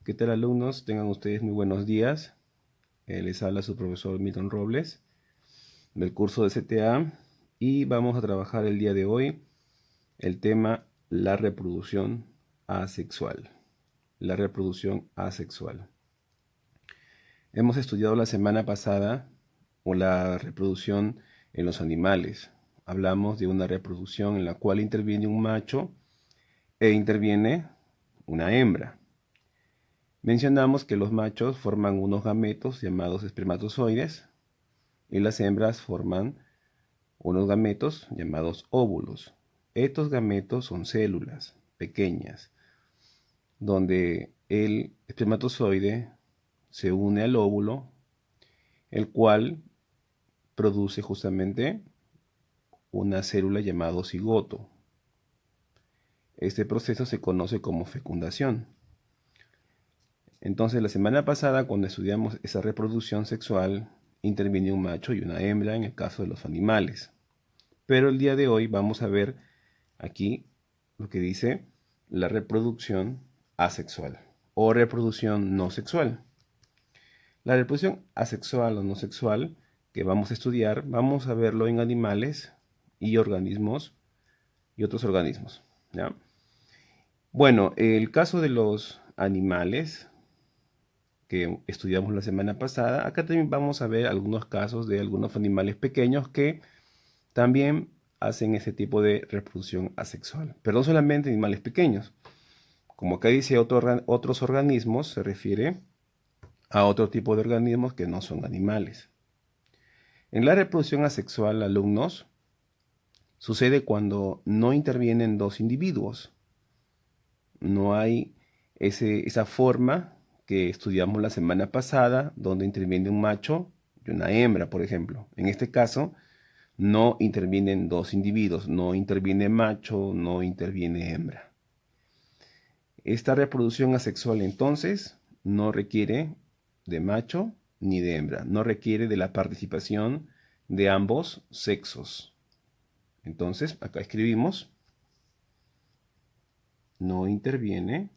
¿Qué tal, alumnos? Tengan ustedes muy buenos días. Les habla su profesor Milton Robles del curso de CTA y vamos a trabajar el día de hoy el tema la reproducción asexual. La reproducción asexual. Hemos estudiado la semana pasada la reproducción en los animales. Hablamos de una reproducción en la cual interviene un macho e interviene una hembra. Mencionamos que los machos forman unos gametos llamados espermatozoides y las hembras forman unos gametos llamados óvulos. Estos gametos son células pequeñas donde el espermatozoide se une al óvulo, el cual produce justamente una célula llamada cigoto. Este proceso se conoce como fecundación. Entonces, la semana pasada, cuando estudiamos esa reproducción sexual, interviene un macho y una hembra en el caso de los animales. Pero el día de hoy vamos a ver aquí lo que dice la reproducción asexual o reproducción no sexual. La reproducción asexual o no sexual que vamos a estudiar, vamos a verlo en animales y organismos y otros organismos, ¿ya? Bueno, el caso de los animales que estudiamos la semana pasada, acá también vamos a ver algunos casos de algunos animales pequeños que también hacen ese tipo de reproducción asexual. Pero no solamente animales pequeños. Como acá dice otros organismos, se refiere a otro tipo de organismos que no son animales. En la reproducción asexual, alumnos, sucede cuando no intervienen dos individuos. No hay esa forma que estudiamos la semana pasada, donde interviene un macho y una hembra, por ejemplo. En este caso, no intervienen dos individuos, no interviene macho, no interviene hembra. Esta reproducción asexual, entonces, no requiere de macho ni de hembra, no requiere de la participación de ambos sexos. Entonces, acá escribimos, no interviene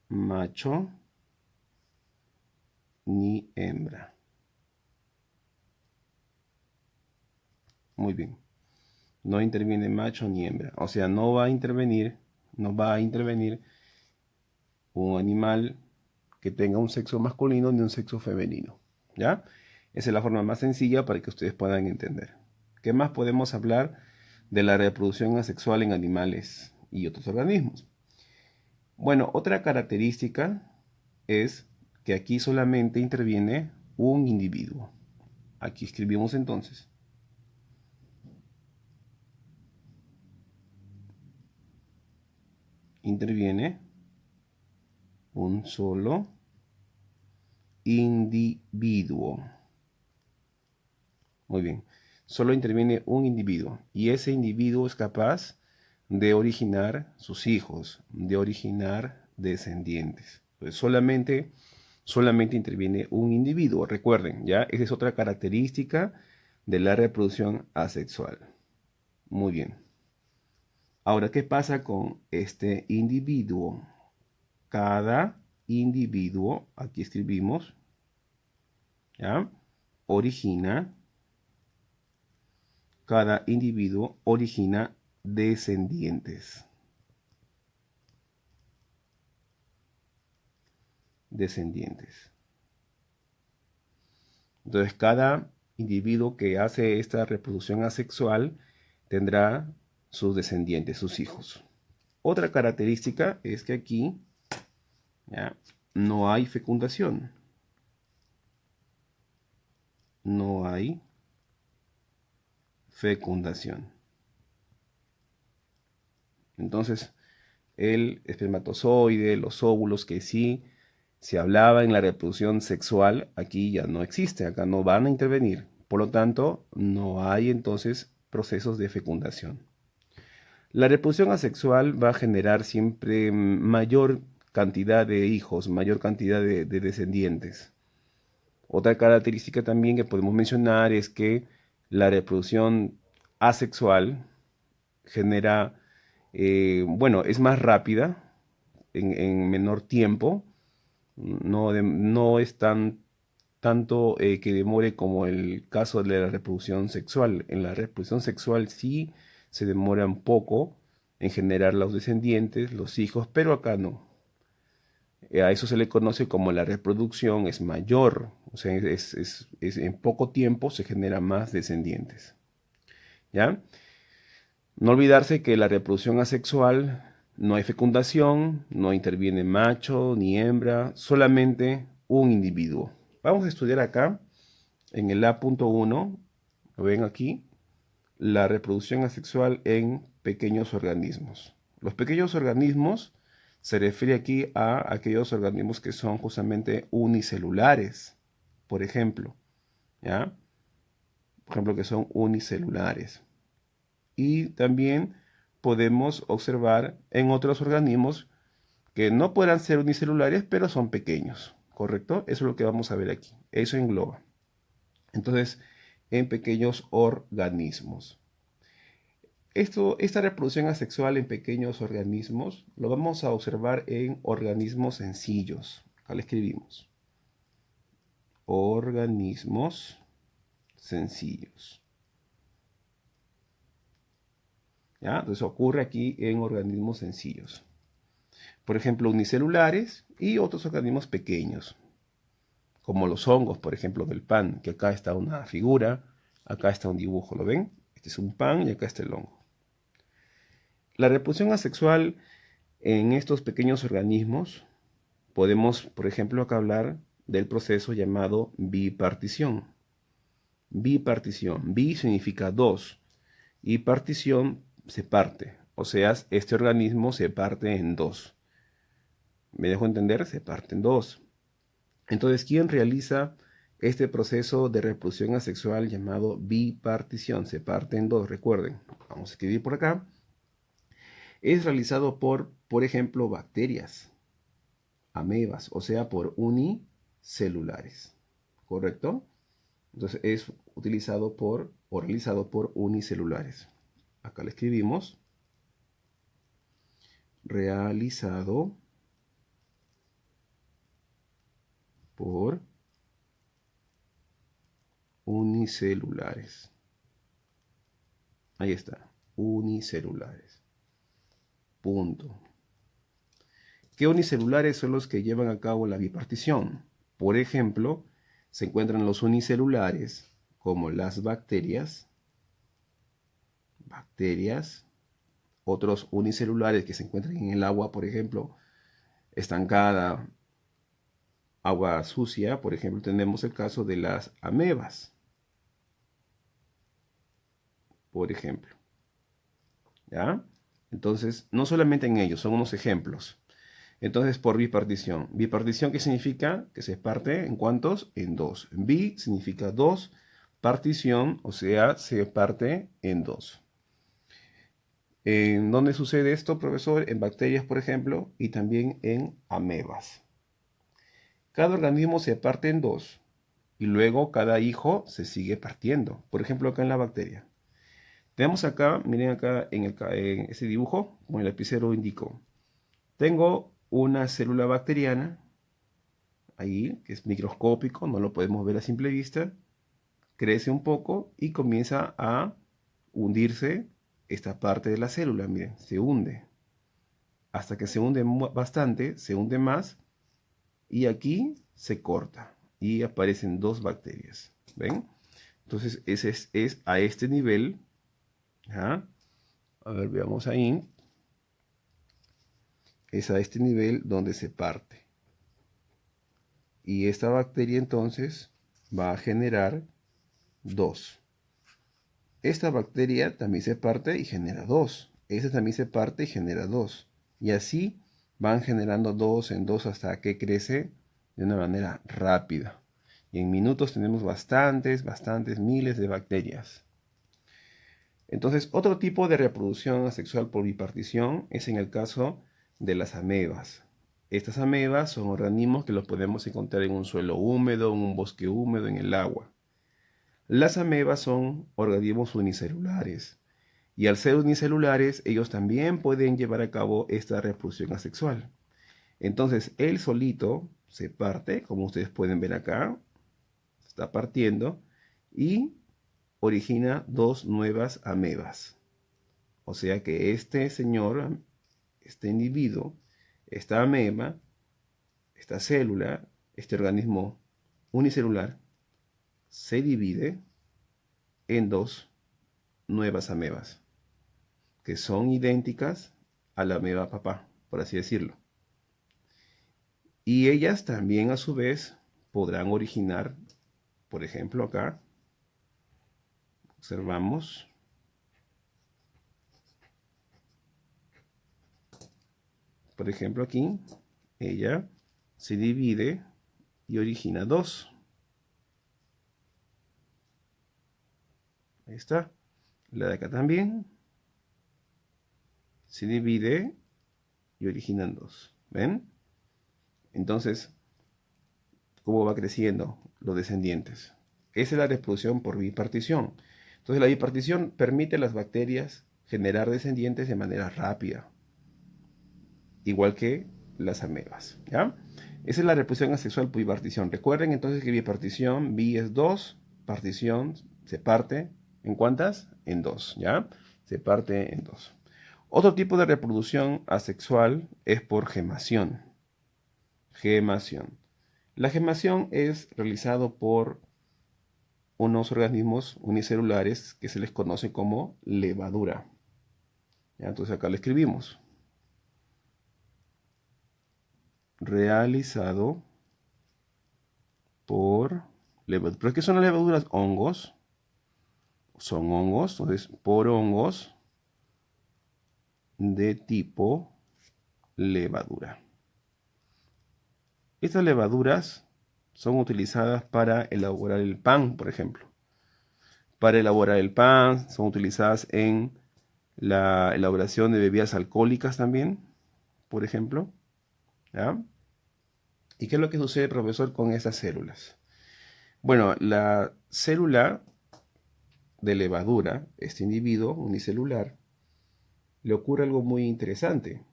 macho ni hembra. Muy bien. No interviene macho ni hembra. O sea, no va a intervenir un animal que tenga un sexo masculino ni un sexo femenino. ¿Ya? Esa es la forma más sencilla para que ustedes puedan entender. ¿Qué más podemos hablar de la reproducción asexual en animales y otros organismos? Bueno, otra característica es que aquí solamente interviene un individuo. Aquí escribimos entonces. Interviene un solo individuo. Muy bien. Solo interviene un individuo y ese individuo es capaz de originar sus hijos, de originar descendientes. Pues solamente interviene un individuo. Recuerden, ya, esa es otra característica de la reproducción asexual. Muy bien. Ahora, ¿qué pasa con este individuo? Cada individuo, aquí escribimos, ¿ya? Cada individuo origina descendientes. Entonces, cada individuo que hace esta reproducción asexual tendrá sus descendientes, sus hijos. Otra característica es que aquí, ¿ya?, no hay fecundación. No hay fecundación. Entonces, el espermatozoide, los óvulos que sí se hablaba en la reproducción sexual, aquí ya no existe, acá no van a intervenir. Por lo tanto, no hay entonces procesos de fecundación. La reproducción asexual va a generar siempre mayor cantidad de hijos, mayor cantidad de descendientes. Otra característica también que podemos mencionar es que la reproducción asexual genera, bueno, es más rápida en menor tiempo, no es tanto que demore como el caso de la reproducción sexual. En la reproducción sexual sí se demora un poco en generar los descendientes, los hijos, pero acá no. A eso se le conoce como la reproducción es mayor, o sea, en poco tiempo se generan más descendientes. ¿Ya? No olvidarse que la reproducción asexual no hay fecundación, no interviene macho ni hembra, solamente un individuo. Vamos a estudiar acá en el A.1, lo ven aquí, la reproducción asexual en pequeños organismos. Los pequeños organismos se refiere aquí a aquellos organismos que son justamente unicelulares, por ejemplo, ¿ya? Por ejemplo, que son unicelulares. Y también podemos observar en otros organismos que no puedan ser unicelulares, pero son pequeños, ¿correcto? Eso es lo que vamos a ver aquí. Eso engloba. Entonces, en pequeños organismos. Esta reproducción asexual en pequeños organismos lo vamos a observar en organismos sencillos. Acá le escribimos. Organismos sencillos. ¿Ya? Entonces ocurre aquí en organismos sencillos. Por ejemplo, unicelulares y otros organismos pequeños, como los hongos, por ejemplo, del pan, que acá está una figura, acá está un dibujo, ¿lo ven? Este es un pan y acá está el hongo. La reproducción asexual en estos pequeños organismos, podemos, por ejemplo, acá hablar del proceso llamado bipartición. Bipartición. Bi significa dos y partición se parte. O sea, este organismo se parte en dos. ¿Me dejo entender? Se parte en dos. Entonces, ¿quién realiza este proceso de reproducción asexual llamado bipartición? Se parte en dos, recuerden. Vamos a escribir por acá. Es realizado por ejemplo, bacterias, amebas, o sea, por unicelulares. ¿Correcto? Entonces es utilizado o realizado por unicelulares. Acá le escribimos. Realizado por unicelulares. Ahí está, unicelulares. Punto. ¿Qué unicelulares son los que llevan a cabo la bipartición? Por ejemplo, se encuentran los unicelulares como las bacterias, otros unicelulares que se encuentran en el agua, por ejemplo, estancada, agua sucia, por ejemplo, tenemos el caso de las amebas, por ejemplo. ¿Ya? Entonces, no solamente en ellos, son unos ejemplos. Entonces, por bipartición. ¿Bipartición qué significa? Que se parte en cuántos? En dos. Bi significa dos. Partición, o sea, se parte en dos. ¿En dónde sucede esto, profesor? En bacterias, por ejemplo, y también en amebas. Cada organismo se parte en dos y luego cada hijo se sigue partiendo. Por ejemplo, acá en la bacteria. Tenemos acá, miren acá en ese dibujo, como el lapicero indicó. Tengo una célula bacteriana, ahí, que es microscópico, no lo podemos ver a simple vista. Crece un poco y comienza a hundirse esta parte de la célula, miren, se hunde. Hasta que se hunde bastante, se hunde más y aquí se corta y aparecen dos bacterias. ¿Ven? Entonces ese es a este nivel. ¿Ya? A ver, veamos ahí. Es a este nivel donde se parte. Y esta bacteria entonces va a generar dos. Esta bacteria también se parte y genera dos. Esta también se parte y genera dos. Y así van generando dos en dos hasta que crece de una manera rápida. Y en minutos tenemos bastantes miles de bacterias. Entonces, otro tipo de reproducción asexual por bipartición es en el caso de las amebas. Estas amebas son organismos que los podemos encontrar en un suelo húmedo, en un bosque húmedo, en el agua. Las amebas son organismos unicelulares Y al ser unicelulares, ellos también pueden llevar a cabo esta reproducción asexual. Entonces, él solito se parte, como ustedes pueden ver acá, está partiendo y origina dos nuevas amebas. O sea que este señor, este individuo, esta ameba, esta célula, este organismo unicelular, se divide en dos nuevas amebas, que son idénticas a la ameba papá, por así decirlo. Y ellas también a su vez podrán originar, por ejemplo acá, observamos, por ejemplo aquí, ella se divide y origina dos. Ahí está. La de acá también se divide y originan dos. ¿Ven? Entonces, ¿cómo va creciendo los descendientes? Esa es la reproducción por bipartición. Entonces, la bipartición permite a las bacterias generar descendientes de manera rápida, igual que las amebas. ¿Ya? Esa es la reproducción asexual por bipartición. Recuerden entonces que bipartición, bi es 2, partición se parte, ¿en cuántas? En 2, ¿ya? Se parte en 2. Otro tipo de reproducción asexual es por gemación. Gemación. La gemación es realizado por unos organismos unicelulares que se les conoce como levadura. ¿Ya? Entonces acá lo escribimos. Realizado por levaduras. ¿Pero qué son las levaduras? Hongos. Son hongos, entonces por hongos de tipo levadura. Estas levaduras son utilizadas para elaborar el pan, por ejemplo. Para elaborar el pan son utilizadas en la elaboración de bebidas alcohólicas también, por ejemplo. ¿Ya? ¿Y qué es lo que sucede, profesor, con estas células? Bueno, la célula de levadura, este individuo unicelular, le ocurre algo muy interesante.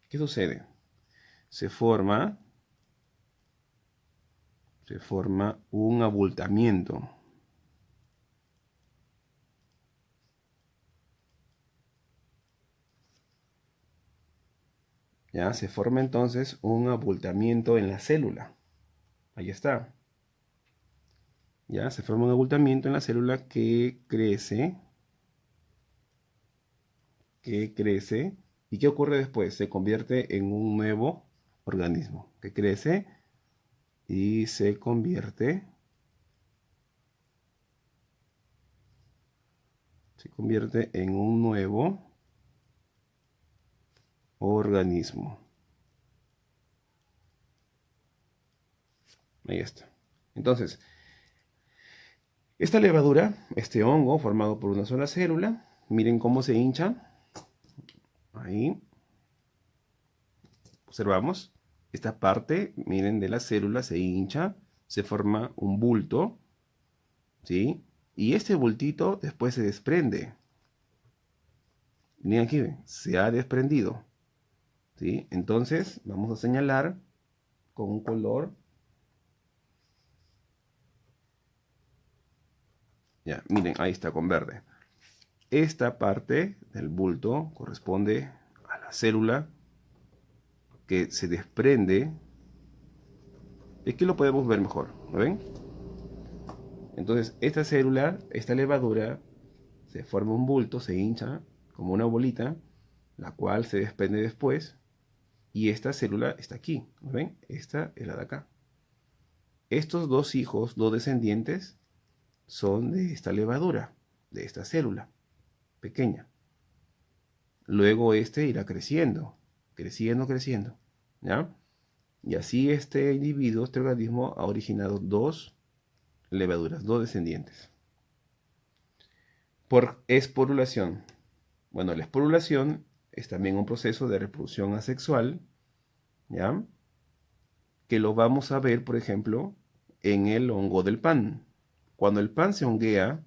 ¿Qué sucede? Se forma un abultamiento. ¿Ya? Se forma entonces un abultamiento en la célula. Ahí está. ¿Ya? Se forma un abultamiento en la célula que crece. ¿Y qué ocurre después? Se convierte en un nuevo organismo que crece y se convierte en un nuevo organismo. Ahí está. Entonces, esta levadura, este hongo formado por una sola célula, miren cómo se hincha. Ahí. Observamos. Esta parte, miren, de la célula se hincha, se forma un bulto, ¿sí? Y este bultito después se desprende. Miren aquí, se ha desprendido, ¿sí? Entonces, vamos a señalar con un color. Ya, miren, ahí está con verde. Esta parte del bulto corresponde a la célula que se desprende. Aquí lo podemos ver mejor, ¿lo ven? Entonces, esta célula, esta levadura, se forma un bulto, se hincha como una bolita, la cual se desprende después, y esta célula está aquí, ¿lo ven? Esta es la de acá. Estos dos hijos, dos descendientes, son de esta levadura, de esta célula pequeña. Luego este irá creciendo, creciendo, ¿ya? Y así este individuo, este organismo, ha originado dos levaduras, dos descendientes. Por esporulación. Bueno, la esporulación es también un proceso de reproducción asexual, ¿ya? Que lo vamos a ver, por ejemplo, en el hongo del pan. Cuando el pan se honguea,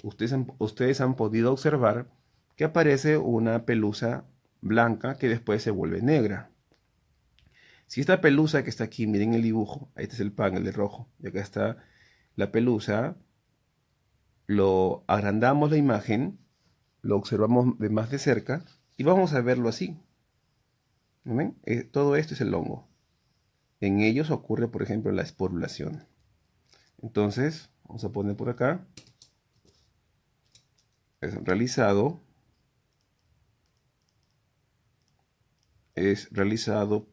ustedes han podido observar que aparece una pelusa blanca que después se vuelve negra. Si esta pelusa que está aquí, miren el dibujo, este es el pan, el de rojo, y acá está la pelusa, lo agrandamos la imagen, lo observamos de más de cerca y vamos a verlo así. ¿Ven? Todo esto es el hongo. En ellos ocurre, por ejemplo, la esporulación. Entonces, vamos a poner por acá, es realizado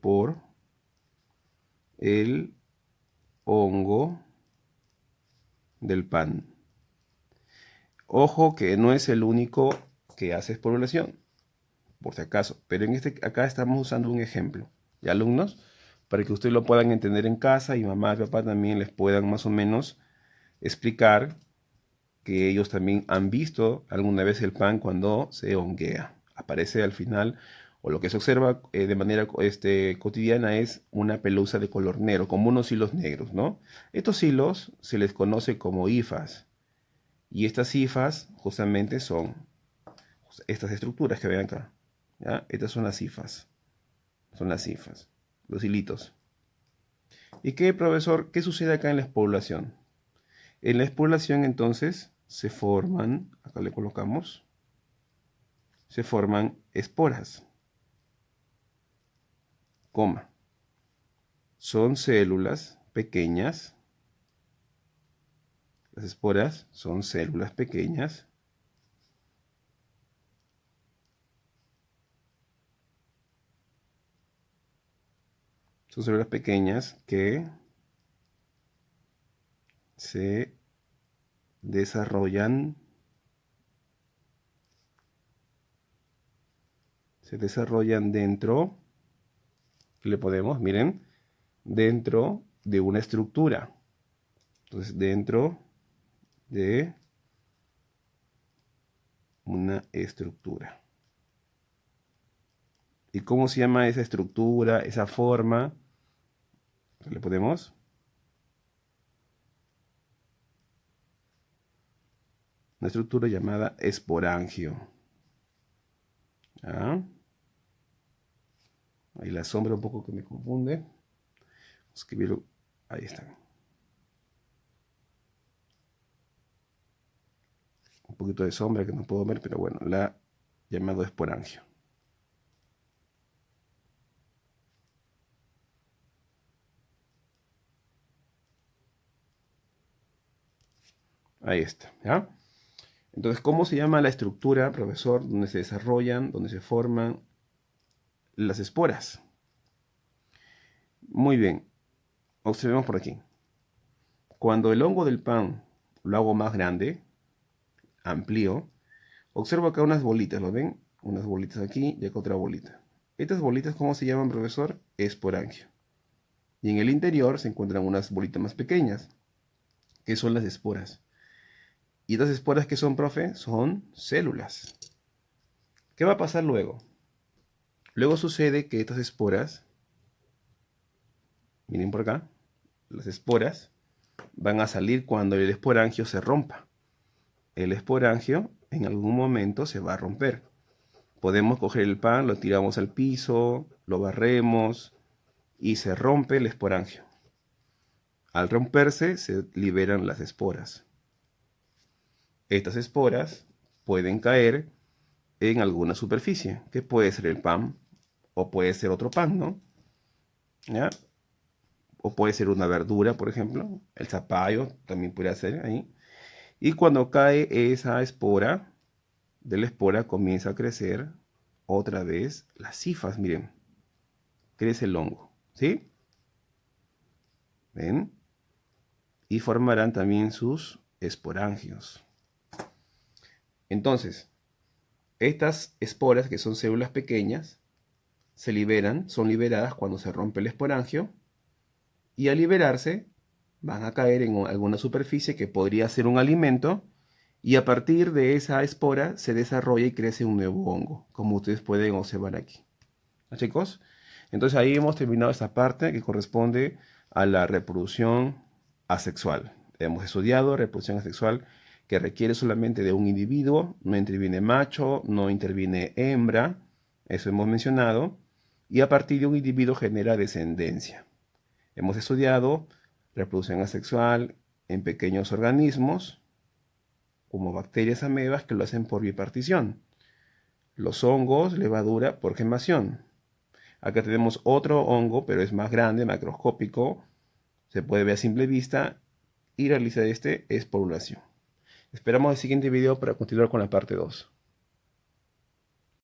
por el hongo del pan. Ojo que no es el único que hace esporulación, por si acaso, pero acá estamos usando un ejemplo, ¿ya, alumnos? Para que ustedes lo puedan entender en casa y mamá y papá también les puedan más o menos explicar que ellos también han visto alguna vez el pan cuando se honguea. Aparece al final, o lo que se observa de manera cotidiana es una pelusa de color negro, como unos hilos negros, ¿no? Estos hilos se les conoce como hifas. Y estas hifas justamente son estas estructuras que ven acá. ¿Ya? Estas son las hifas. Son las hifas, los hilitos. ¿Y qué, profesor? ¿Qué sucede acá en la espoblación? En la espoblación entonces se forman, acá le colocamos, se forman esporas. Coma. Son células pequeñas. Las esporas son células pequeñas. Son células pequeñas que se desarrollan dentro, ¿qué le podemos? Miren, dentro de una estructura. Entonces, dentro de una estructura. ¿Y cómo se llama esa estructura, esa forma? ¿Le podemos? Una estructura llamada esporangio. ¿Ah? Ahí la sombra un poco que me confunde. Escribirlo. Ahí está. Un poquito de sombra que no puedo ver, pero bueno, la llamado esporangio. Ahí está, ¿ya? Entonces, ¿cómo se llama la estructura, profesor, donde se desarrollan, donde se forman las esporas? Muy bien, observemos por aquí. Cuando el hongo del pan lo hago más grande, amplío, observo acá unas bolitas, ¿lo ven? Unas bolitas aquí y acá otra bolita. Estas bolitas, ¿cómo se llaman, profesor? Esporangio. Y en el interior se encuentran unas bolitas más pequeñas, que son las esporas. ¿Y estas esporas qué son, profe? Son células. ¿Qué va a pasar luego? Luego sucede que estas esporas, miren por acá, las esporas van a salir cuando el esporangio se rompa. El esporangio en algún momento se va a romper. Podemos coger el pan, lo tiramos al piso, lo barremos y se rompe el esporangio. Al romperse se liberan las esporas. Estas esporas pueden caer en alguna superficie, que puede ser el pan o puede ser otro pan, ¿no? ¿Ya? O puede ser una verdura, por ejemplo, el zapallo también puede ser ahí. Y cuando cae esa espora, de la espora comienza a crecer otra vez las hifas, miren, crece el hongo, ¿sí? ¿Ven? Y formarán también sus esporangios. Entonces, estas esporas, que son células pequeñas, son liberadas cuando se rompe el esporangio, y al liberarse van a caer en alguna superficie que podría ser un alimento, y a partir de esa espora se desarrolla y crece un nuevo hongo, como ustedes pueden observar aquí. ¿No, chicos? Entonces ahí hemos terminado esta parte que corresponde a la reproducción asexual. Hemos estudiado reproducción asexual, que requiere solamente de un individuo, no interviene macho, no interviene hembra, eso hemos mencionado, y a partir de un individuo genera descendencia. Hemos estudiado reproducción asexual en pequeños organismos, como bacterias amebas que lo hacen por bipartición. Los hongos, levadura por gemación. Acá tenemos otro hongo, pero es más grande, macroscópico, se puede ver a simple vista y realizar este es por ovulación. Esperamos el siguiente video para continuar con la parte 2.